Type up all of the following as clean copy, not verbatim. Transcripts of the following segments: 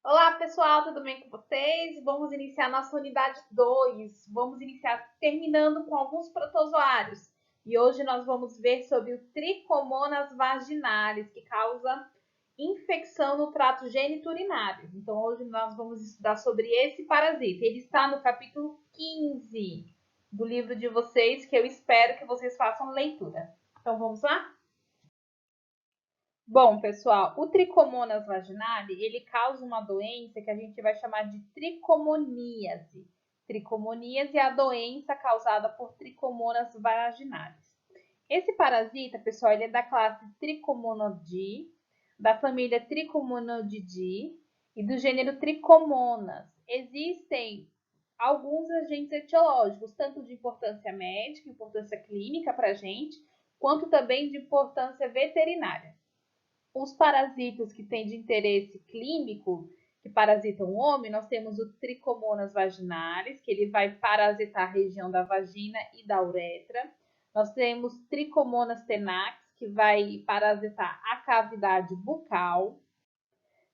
Olá, pessoal, tudo bem com vocês? Vamos iniciar nossa unidade 2. Vamos iniciar terminando com alguns protozoários. E hoje nós vamos ver sobre o Trichomonas vaginalis, que causa infecção no trato geniturinário. Então, hoje nós vamos estudar sobre esse parasita. Ele está no capítulo 15 do livro de vocês, que eu espero que vocês façam leitura. Então, vamos lá? Bom, pessoal, o Trichomonas vaginalis, ele causa uma doença que a gente vai chamar de tricomoníase. Tricomoníase é a doença causada por Trichomonas vaginalis. Esse parasita, pessoal, ele é da classe Trichomonodidae, da família Trichomonodidae e do gênero Trichomonas. Existem alguns agentes etiológicos, tanto de importância médica, importância clínica para a gente, quanto também de importância veterinária. Os parasitas que têm de interesse clínico, que parasitam o homem, nós temos o Trichomonas vaginalis, que ele vai parasitar a região da vagina e da uretra. Nós temos Trichomonas tenax, que vai parasitar a cavidade bucal.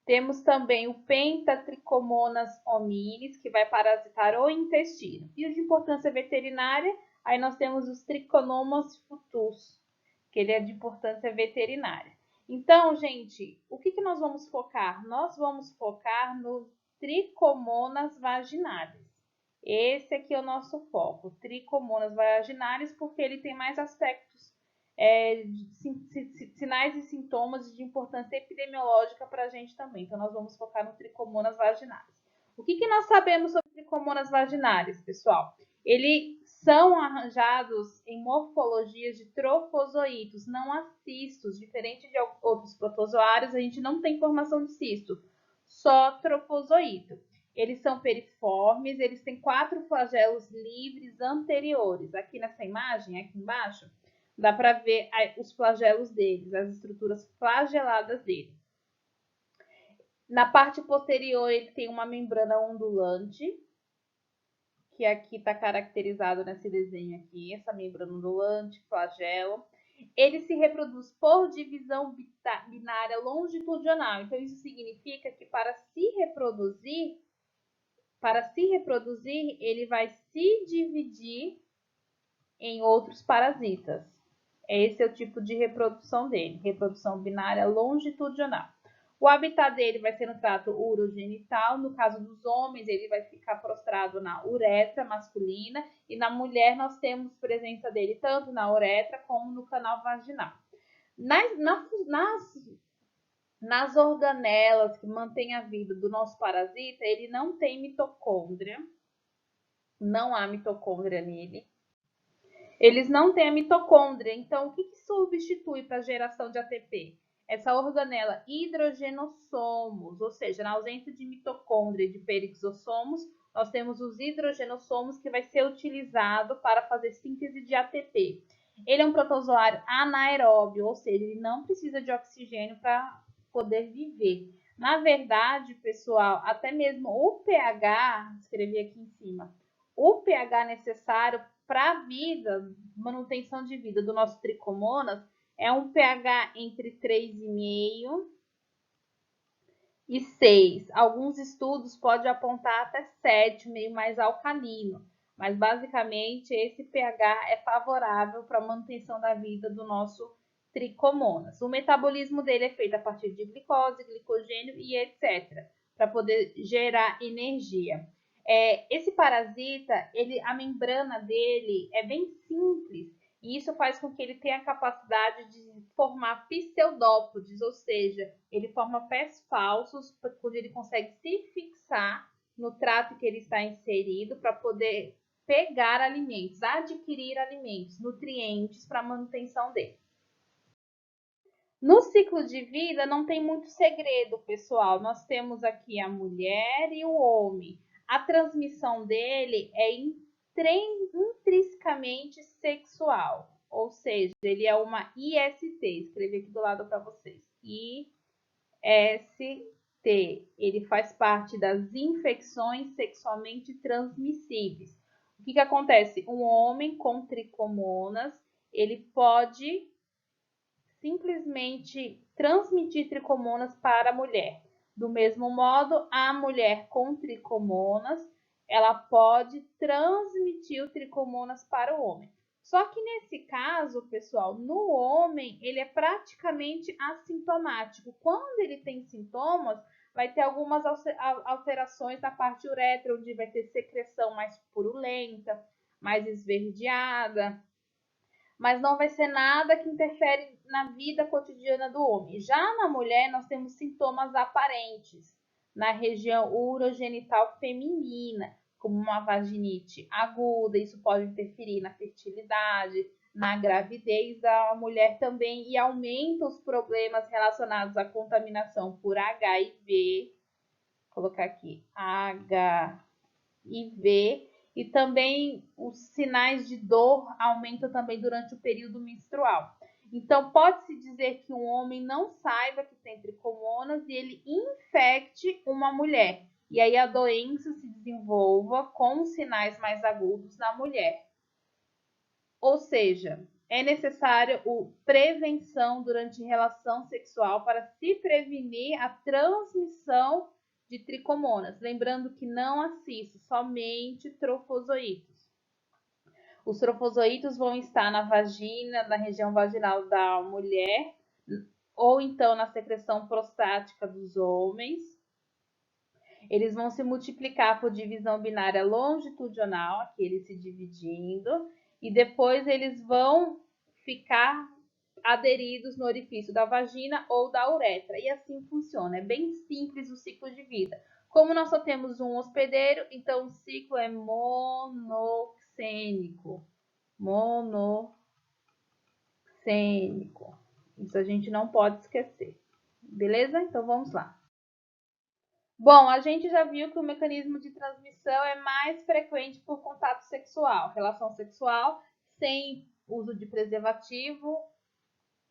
Temos também o Pentatrichomonas hominis, que vai parasitar o intestino. E o de importância veterinária, aí nós temos os Trichomonas futus, que ele é de importância veterinária. Então, gente, o que nós vamos focar? Nós vamos focar no Trichomonas vaginalis. Esse aqui é o nosso foco, Trichomonas vaginalis, porque ele tem mais aspectos, sinais e sintomas de importância epidemiológica para a gente também. Então, nós vamos focar no Trichomonas vaginalis. O que nós sabemos sobre Trichomonas vaginalis, pessoal? Eles são arranjados em morfologias de trofozoítos, não há cistos. Diferente de outros protozoários, a gente não tem formação de cisto, só trofozoíto. Eles são periformes, eles têm 4 flagelos livres anteriores. Aqui nessa imagem, aqui embaixo, dá para ver os flagelos deles, as estruturas flageladas dele. Na parte posterior, ele tem uma membrana ondulante, que aqui está caracterizado nesse desenho aqui, essa membrana ondulante, flagelo. Ele se reproduz por divisão binária longitudinal. Então, isso significa que para se reproduzir, ele vai se dividir em outros parasitas. Esse é o tipo de reprodução dele, reprodução binária longitudinal. O habitat dele vai ser no trato urogenital. No caso dos homens, ele vai ficar prostrado na uretra masculina. E na mulher, nós temos presença dele tanto na uretra como no canal vaginal. Nas organelas que mantêm a vida do nosso parasita, ele não tem mitocôndria. Não há mitocôndria nele. Eles não têm a mitocôndria. Então, o que substitui para a geração de ATP? Essa organela hidrogenossomos, ou seja, na ausência de mitocôndria e de perixossomos, nós temos os hidrogenossomos que vai ser utilizado para fazer síntese de ATP. Ele é um protozoário anaeróbio, ou seja, ele não precisa de oxigênio para poder viver. Na verdade, pessoal, até mesmo o pH, escrevi aqui em cima, o pH necessário para a vida, manutenção de vida do nosso Trichomonas, é um pH entre 3,5 e 6. Alguns estudos podem apontar até 7, meio mais alcalino. Mas, basicamente, esse pH é favorável para a manutenção da vida do nosso Trichomonas. O metabolismo dele é feito a partir de glicose, glicogênio e etc., para poder gerar energia. Esse parasita, a membrana dele é bem simples, e isso faz com que ele tenha a capacidade de formar pseudópodes, ou seja, ele forma pés falsos, onde ele consegue se fixar no trato que ele está inserido para poder pegar alimentos, adquirir alimentos, nutrientes para a manutenção dele. No ciclo de vida não tem muito segredo, pessoal. Nós temos aqui a mulher e o homem. A transmissão dele é intrinsecamente sexual, ou seja, ele é uma IST. Escrevi aqui do lado para vocês. IST. Ele faz parte das infecções sexualmente transmissíveis. O que acontece? Um homem com tricomonas, ele pode simplesmente transmitir tricomonas para a mulher. Do mesmo modo, a mulher com tricomonas, ela pode transmitir o tricomonas para o homem. Só que nesse caso, pessoal, no homem, ele é praticamente assintomático. Quando ele tem sintomas, vai ter algumas alterações na parte uretra, onde vai ter secreção mais purulenta, mais esverdeada, mas não vai ser nada que interfere na vida cotidiana do homem. Já na mulher, nós temos sintomas aparentes na região urogenital feminina, como uma vaginite aguda, isso pode interferir na fertilidade, na gravidez da mulher também e aumenta os problemas relacionados à contaminação por HIV. Vou colocar aqui HIV. E também os sinais de dor aumentam também durante o período menstrual. Então, pode-se dizer que um homem não saiba que tem tricomonas e ele infecte uma mulher. E aí a doença se desenvolva com sinais mais agudos na mulher. Ou seja, é necessário prevenção durante relação sexual para se prevenir a transmissão de tricomonas. Lembrando que não assiste somente trofozoítos. Os trofozoítos vão estar na vagina, na região vaginal da mulher, ou então na secreção prostática dos homens. Eles vão se multiplicar por divisão binária longitudinal, aqui eles se dividindo, e depois eles vão ficar aderidos no orifício da vagina ou da uretra. E assim funciona, é bem simples o ciclo de vida. Como nós só temos um hospedeiro, então o ciclo é monoxênico. Monoxênico. Isso a gente não pode esquecer. Beleza? Então vamos lá. Bom, a gente já viu que o mecanismo de transmissão é mais frequente por contato sexual. Relação sexual sem uso de preservativo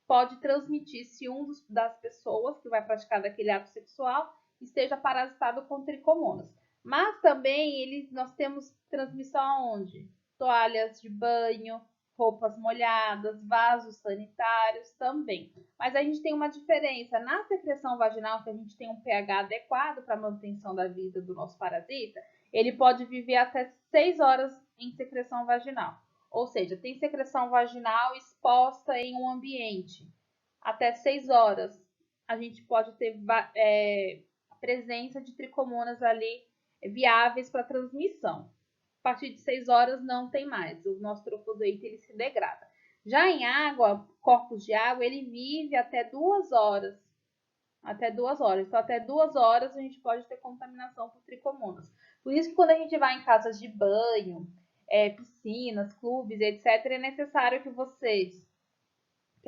pode transmitir se das pessoas que vai praticar daquele ato sexual esteja parasitado com tricomonas. Mas também nós temos transmissão aonde? Toalhas de banho, roupas molhadas, vasos sanitários também. Mas a gente tem uma diferença. Na secreção vaginal, que a gente tem um pH adequado para a manutenção da vida do nosso parasita, ele pode viver até 6 horas em secreção vaginal. Ou seja, tem secreção vaginal exposta em um ambiente até 6 horas. A gente pode ter a presença de tricomonas ali viáveis para transmissão. A partir de 6 horas não tem mais. O nosso trofozoíte ele se degrada. Já em água, corpos de água, ele vive até 2 horas. Até 2 horas. Então, até 2 horas a gente pode ter contaminação por tricomonas. Por isso que quando a gente vai em casas de banho, piscinas, clubes, etc., é necessário que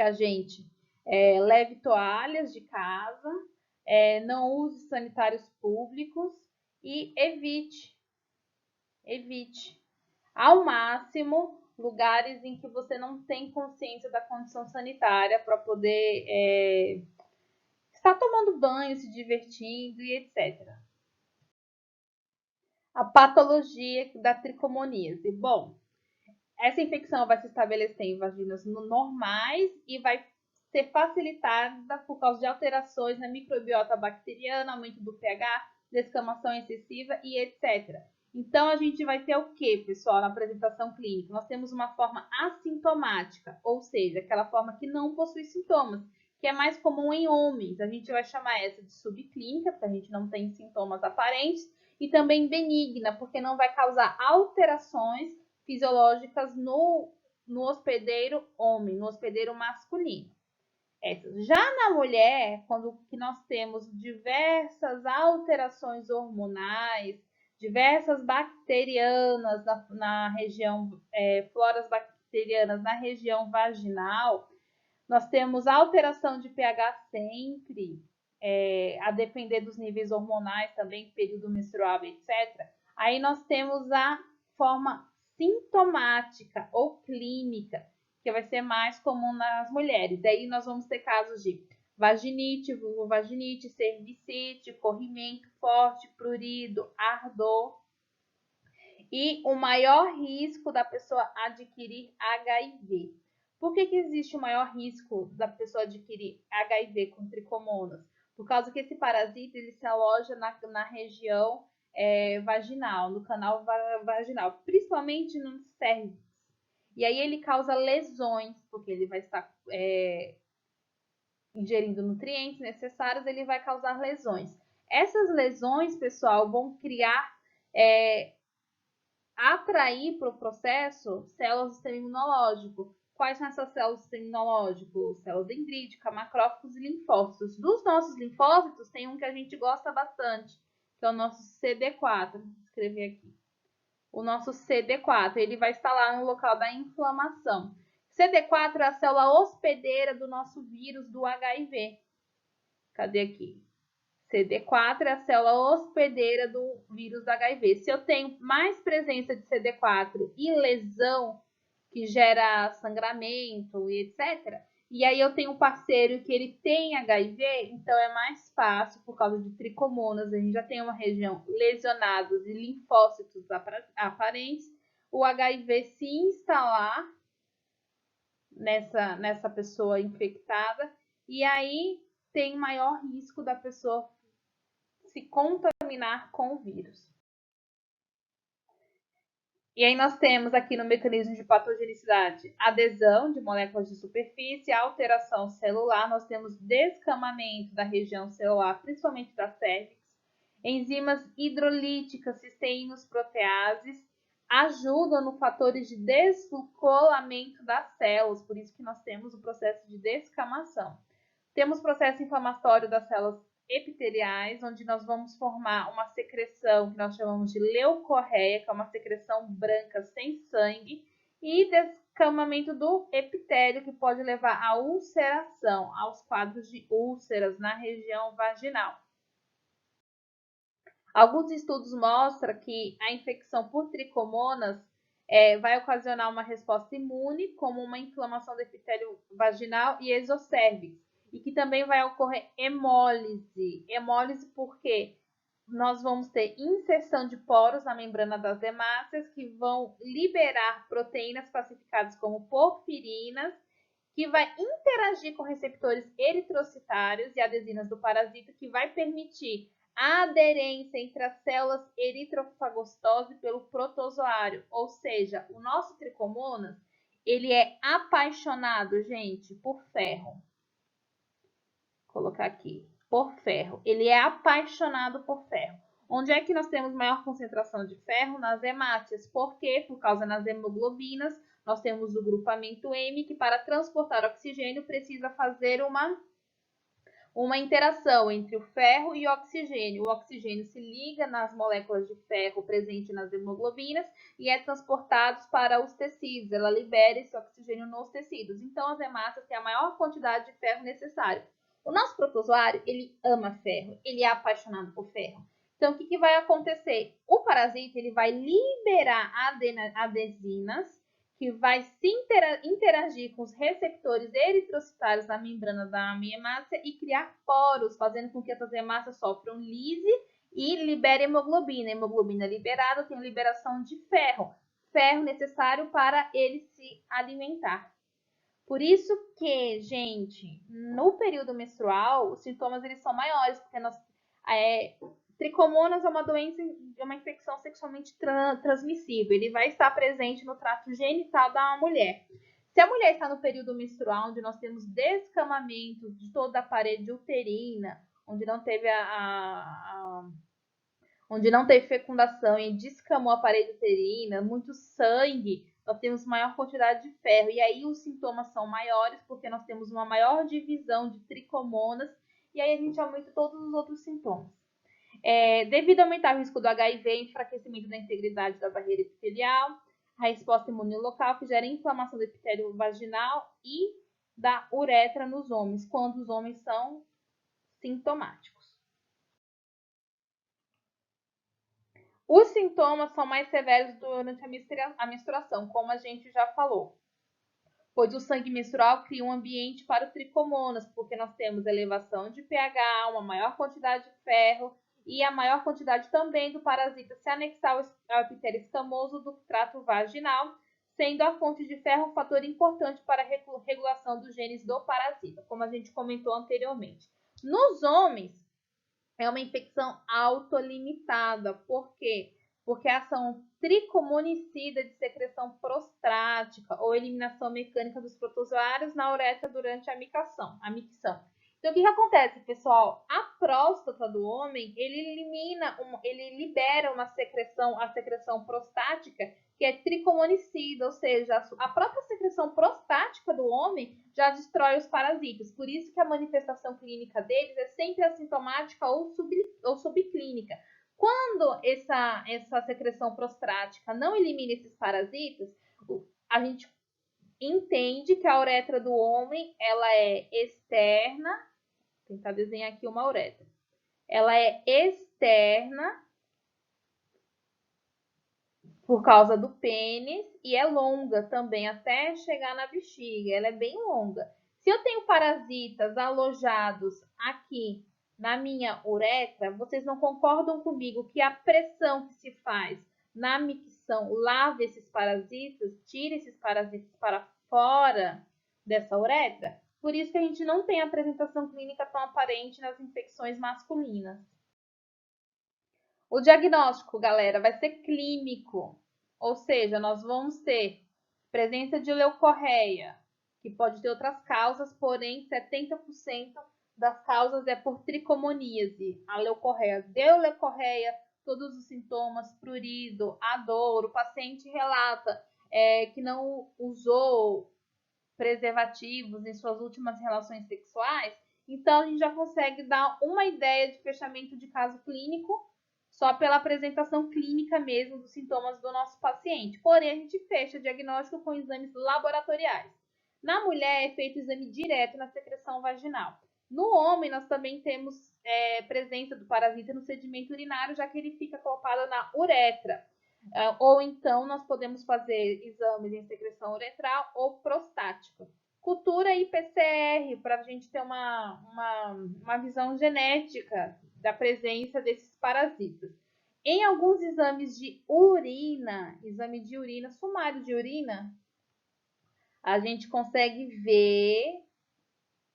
a gente leve toalhas de casa, não use sanitários públicos e evite ao máximo lugares em que você não tem consciência da condição sanitária para poder estar tomando banho, se divertindo e etc. A patologia da tricomoníase. Bom, essa infecção vai se estabelecer em vaginas normais e vai ser facilitada por causa de alterações na microbiota bacteriana, aumento do pH, descamação excessiva e etc. Então, a gente vai ter o que, pessoal, na apresentação clínica? Nós temos uma forma assintomática, ou seja, aquela forma que não possui sintomas, que é mais comum em homens. A gente vai chamar essa de subclínica, porque a gente não tem sintomas aparentes, e também benigna, porque não vai causar alterações fisiológicas no hospedeiro homem, no hospedeiro masculino. Já na mulher, quando que nós temos diversas alterações hormonais, diversas bacterianas na região, floras bacterianas na região vaginal, nós temos alteração de pH sempre, a depender dos níveis hormonais também, período menstrual, etc. Aí nós temos a forma sintomática ou clínica, que vai ser mais comum nas mulheres. Aí nós vamos ter casos de vaginite, vulvovaginite, cervicite, corrimento forte, prurido, ardor. E o maior risco da pessoa adquirir HIV. Por que existe o maior risco da pessoa adquirir HIV com tricomonas? Por causa que esse parasita ele se aloja na região vaginal, no canal vaginal, principalmente no cérvix. E aí ele causa lesões, porque ele vai estar ingerindo nutrientes necessários, ele vai causar lesões. Essas lesões, pessoal, vão criar, atrair para o processo células do sistema imunológico. Quais são essas células do sistema imunológico? Células dendríticas, macrófagos e linfócitos. Dos nossos linfócitos, tem um que a gente gosta bastante, que é o nosso CD4. Vou escrever aqui. O nosso CD4, ele vai estar lá no local da inflamação. CD4 é a célula hospedeira do nosso vírus do HIV. Cadê aqui? CD4 é a célula hospedeira do vírus do HIV. Se eu tenho mais presença de CD4 e lesão, que gera sangramento e etc., e aí eu tenho um parceiro que ele tem HIV, então é mais fácil, por causa de tricomonas, a gente já tem uma região lesionados e linfócitos aparentes, o HIV se instalar nessa pessoa infectada, e aí tem maior risco da pessoa se contaminar com o vírus. E aí nós temos aqui no mecanismo de patogenicidade adesão de moléculas de superfície, alteração celular, nós temos descamamento da região celular, principalmente da cérvix, enzimas hidrolíticas, cisteínos, proteases, ajudam no fatores de descolamento das células, por isso que nós temos o processo de descamação. Temos processo inflamatório das células epiteliais, onde nós vamos formar uma secreção que nós chamamos de leucorreia, que é uma secreção branca sem sangue, e descamamento do epitélio, que pode levar à ulceração, aos quadros de úlceras na região vaginal. Alguns estudos mostram que a infecção por tricomonas vai ocasionar uma resposta imune, como uma inflamação do epitélio vaginal e exocérvix, e que também vai ocorrer hemólise. Hemólise porque nós vamos ter inserção de poros na membrana das hemácias que vão liberar proteínas classificadas como porfirinas, que vai interagir com receptores eritrocitários e adesinas do parasita, que vai permitir a aderência entre as células eritrofagostose pelo protozoário, ou seja, o nosso tricomonas, ele é apaixonado, gente, por ferro. Vou colocar aqui, por ferro. Ele é apaixonado por ferro. Onde é que nós temos maior concentração de ferro? Nas hemácias. Por quê? Por causa das hemoglobinas, nós temos o grupamento M, que para transportar oxigênio precisa fazer uma interação entre o ferro e o oxigênio. O oxigênio se liga nas moléculas de ferro presentes nas hemoglobinas e é transportado para os tecidos. Ela libera esse oxigênio nos tecidos. Então, as hemácias têm a maior quantidade de ferro necessário. O nosso protozoário, ele ama ferro, ele é apaixonado por ferro. Então, o que vai acontecer? O parasita ele vai liberar adesinas, que vai se interagir com os receptores eritrocitários da membrana da hemácia e criar poros, fazendo com que essas hemácias sofram lise e liberem hemoglobina. Hemoglobina liberada tem liberação de ferro, ferro necessário para ele se alimentar. Por isso que, gente, no período menstrual, os sintomas eles são maiores, porque tricomonas é uma doença, é uma infecção sexualmente transmissível. Ele vai estar presente no trato genital da mulher. Se a mulher está no período menstrual, onde nós temos descamamento de toda a parede uterina, onde não teve onde não teve fecundação e descamou a parede uterina, muito sangue, nós temos maior quantidade de ferro. E aí os sintomas são maiores, porque nós temos uma maior divisão de tricomonas, e aí a gente aumenta todos os outros sintomas. Devido a aumentar o risco do HIV, enfraquecimento da integridade da barreira epitelial, a resposta imune local, que gera inflamação do epitélio vaginal e da uretra nos homens, quando os homens são sintomáticos. Os sintomas são mais severos durante a menstruação, como a gente já falou, pois o sangue menstrual cria um ambiente para o tricomonas, porque nós temos elevação de pH, uma maior quantidade de ferro e a maior quantidade também do parasita se anexar ao epitélio escamoso do trato vaginal, sendo a fonte de ferro um fator importante para a regulação dos genes do parasita, como a gente comentou anteriormente. Nos homens, é uma infecção autolimitada. Por quê? Porque a ação tricomonicida de secreção prostática ou eliminação mecânica dos protozoários na uretra durante a micção. Então, o que acontece, pessoal? A próstata do homem, ele libera uma secreção, a secreção prostática, que é tricomonicida, ou seja, a própria secreção prostática do homem já destrói os parasitas. Por isso que a manifestação clínica deles é sempre assintomática ou subclínica. Quando essa secreção prostática não elimina esses parasitas, a gente entende que a uretra do homem ela é externa. Vou tentar desenhar aqui uma uretra. Ela é externa por causa do pênis e é longa também até chegar na bexiga. Ela é bem longa. Se eu tenho parasitas alojados aqui na minha uretra, vocês não concordam comigo que a pressão que se faz na micção lava esses parasitas, tira esses parasitas para fora dessa uretra? Por isso que a gente não tem apresentação clínica tão aparente nas infecções masculinas. O diagnóstico, galera, vai ser clínico, ou seja, nós vamos ter presença de leucorreia, que pode ter outras causas, porém 70% das causas é por tricomoníase. A leucorreia deu leucorreia, todos os sintomas, prurido, a dor, o paciente relata que não usou preservativos em suas últimas relações sexuais, então a gente já consegue dar uma ideia de fechamento de caso clínico só pela apresentação clínica mesmo dos sintomas do nosso paciente. Porém, a gente fecha o diagnóstico com exames laboratoriais. Na mulher, é feito exame direto na secreção vaginal. No homem, nós também temos presença do parasita no sedimento urinário, já que ele fica colocado na uretra. Ou então, nós podemos fazer exames em secreção uretral ou prostática. Cultura e PCR, para a gente ter uma visão genética da presença desses parasitas. Em alguns exames de urina, sumário de urina, a gente consegue ver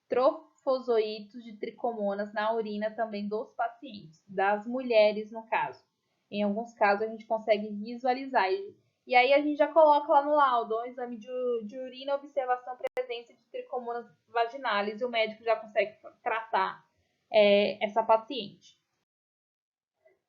trofozoitos de tricomonas na urina também dos pacientes, das mulheres no caso. Em alguns casos a gente consegue visualizar. E aí a gente já coloca lá no laudo, um exame de urina, observação presença de tricomonas vaginais, e o médico já consegue tratar essa paciente.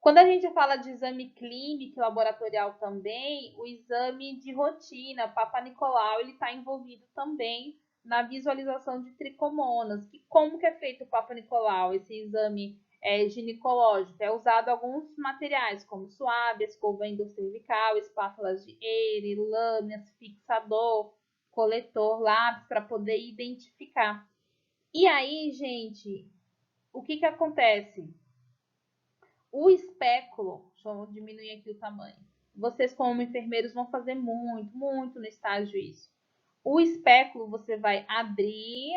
Quando a gente fala de exame clínico e laboratorial também, o exame de rotina, Papa Nicolau, ele está envolvido também na visualização de tricomonas. E como que é feito o Papa Nicolau, esse exame ginecológico? É usado alguns materiais, como suave, escova endocervical, espátulas de Eire, lâminas, fixador, coletor, lápis, para poder identificar. E aí, gente, o que acontece? O espéculo, deixa eu diminuir aqui o tamanho. Vocês, como enfermeiros, vão fazer muito no estágio isso. O espéculo, você vai abrir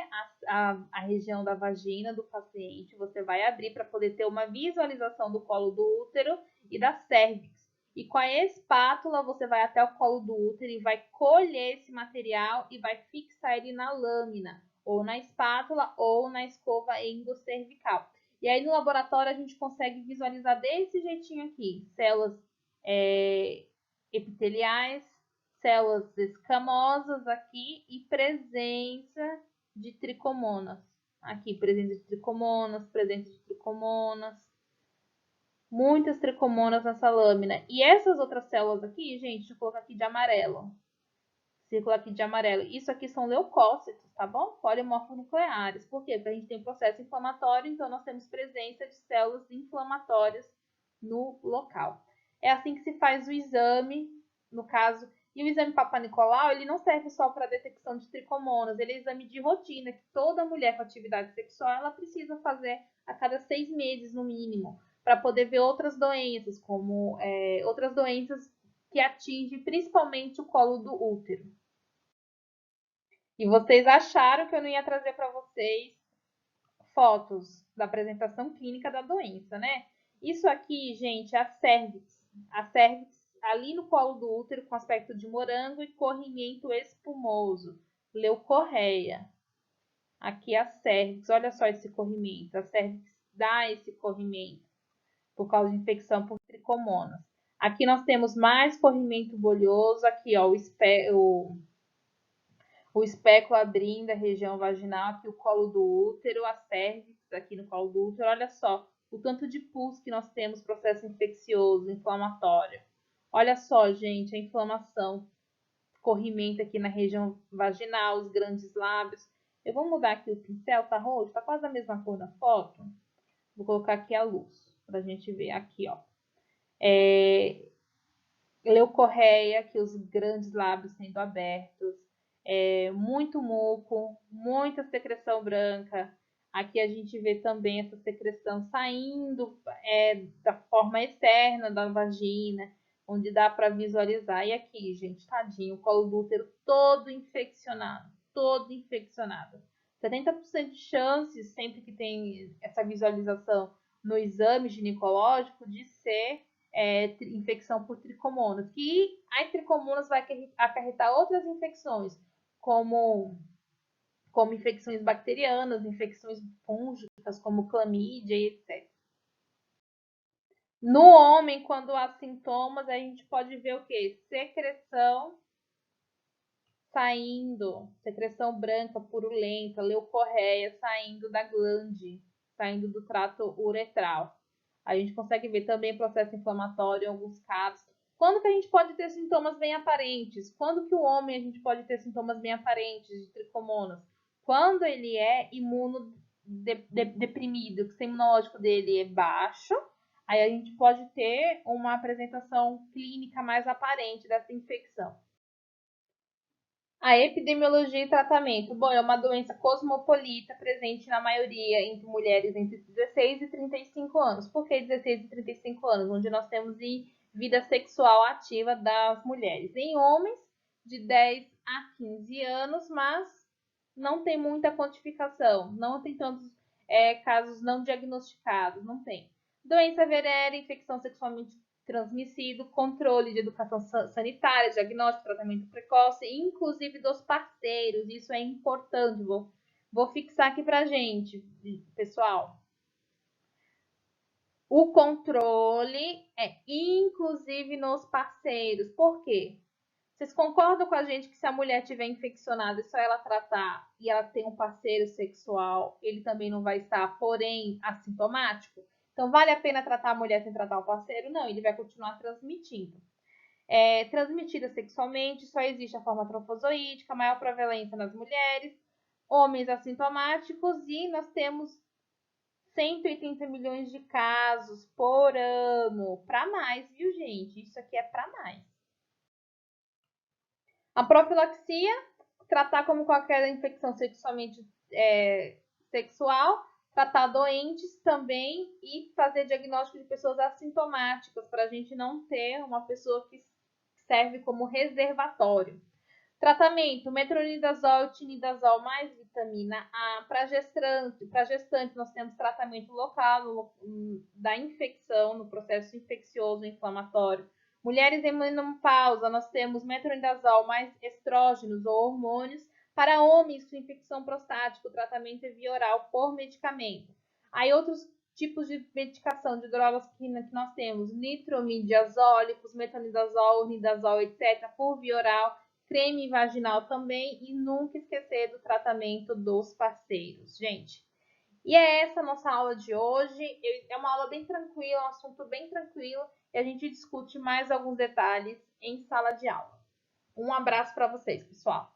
a região da vagina do paciente, você vai abrir para poder ter uma visualização do colo do útero e da cérvix. E com a espátula, você vai até o colo do útero e vai colher esse material e vai fixar ele na lâmina, ou na espátula, ou na escova endocervical. E aí, no laboratório, a gente consegue visualizar desse jeitinho aqui, células epiteliais, células escamosas aqui e presença de tricomonas. Aqui, presença de tricomonas, muitas tricomonas nessa lâmina. E essas outras células aqui, gente, deixa eu colocar aqui de amarelo. Círculo aqui de amarelo. Isso aqui são leucócitos, tá bom? Polimorfonucleares. Por quê? Porque a gente tem um processo inflamatório, então nós temos presença de células inflamatórias no local. É assim que se faz o exame, no caso. E o exame Papa Nicolau, ele não serve só para detecção de tricomonas, ele é exame de rotina, que toda mulher com atividade sexual, ela precisa fazer a cada 6 meses, no mínimo, para poder ver outras doenças, como outras doenças que atingem principalmente o colo do útero. E vocês acharam que eu não ia trazer para vocês fotos da apresentação clínica da doença, né? Isso aqui, gente, é a cérvix. A cérvix ali no colo do útero com aspecto de morango e corrimento espumoso, leucorreia. Aqui a cervix, olha só esse corrimento. A cervix dá esse corrimento por causa de infecção por tricomonas. Aqui nós temos mais corrimento bolhoso, aqui ó, o espéculo abrindo a região vaginal, aqui o colo do útero, a cervix aqui no colo do útero. Olha só o tanto de pus que nós temos, processo infeccioso, inflamatório. Olha só, gente, a inflamação, corrimento aqui na região vaginal, os grandes lábios. Eu vou mudar aqui o pincel, tá roxo? Tá quase a mesma cor da foto. Vou colocar aqui a luz, pra gente ver aqui, ó. Leucorreia, aqui os grandes lábios sendo abertos. Muito muco, muita secreção branca. Aqui a gente vê também essa secreção saindo da forma externa da vagina, onde dá para visualizar. E aqui, gente, tadinho, o colo do útero todo infeccionado, todo infeccionado. 70% de chances, sempre que tem essa visualização no exame ginecológico, de ser infecção por tricomonas. Que as tricomonas vai acarretar outras infecções, como infecções bacterianas, infecções fúngicas, como clamídia e etc. No homem, quando há sintomas, a gente pode ver o que? Secreção saindo, secreção branca purulenta, leucorreia saindo da glande, saindo do trato uretral. A gente consegue ver também processo inflamatório em alguns casos. Quando que a gente pode ter sintomas bem aparentes? Quando que o homem a gente pode ter sintomas bem aparentes de tricomonas? Quando ele é imunodeprimido, que o sistema imunológico dele é baixo, aí a gente pode ter uma apresentação clínica mais aparente dessa infecção. A epidemiologia e tratamento. Bom, é uma doença cosmopolita presente na maioria entre mulheres entre 16 e 35 anos. Por que 16 e 35 anos? Onde nós temos vida sexual ativa das mulheres. Em homens, de 10 a 15 anos, mas não tem muita quantificação. Não tem tantos casos não diagnosticados, não tem. Doença venérea, infecção sexualmente transmissível, controle de educação sanitária, diagnóstico, tratamento precoce, inclusive dos parceiros. Isso é importante. Vou fixar aqui pra gente, pessoal. O controle é inclusive nos parceiros. Por quê? Vocês concordam com a gente que se a mulher tiver infeccionada e só ela tratar e ela tem um parceiro sexual, ele também não vai estar, porém, assintomático? Então, vale a pena tratar a mulher sem tratar o parceiro? Não, ele vai continuar transmitindo. Transmitida sexualmente, só existe a forma trofozoítica, maior prevalência nas mulheres, homens assintomáticos, e nós temos 180 milhões de casos por ano. Para mais, viu, gente? Isso aqui é para mais. A profilaxia, tratar como qualquer infecção sexualmente sexual, tratar doentes também e fazer diagnóstico de pessoas assintomáticas, para a gente não ter uma pessoa que serve como reservatório. Tratamento, metronidazol e tinidazol mais vitamina A. Para gestante, nós temos tratamento local da infecção, no processo infeccioso inflamatório. Mulheres em menopausa, nós temos metronidazol mais estrógenos ou hormônios. Para homens com infecção prostática, o tratamento é via oral por medicamento. Aí outros tipos de medicação de drogas que nós temos: nitromidiazólicos, metronidazol, nidazol, etc., por via oral, creme vaginal também, e nunca esquecer do tratamento dos parceiros, gente. E é essa a nossa aula de hoje. É uma aula bem tranquila, um assunto bem tranquilo, e a gente discute mais alguns detalhes em sala de aula. Um abraço para vocês, pessoal!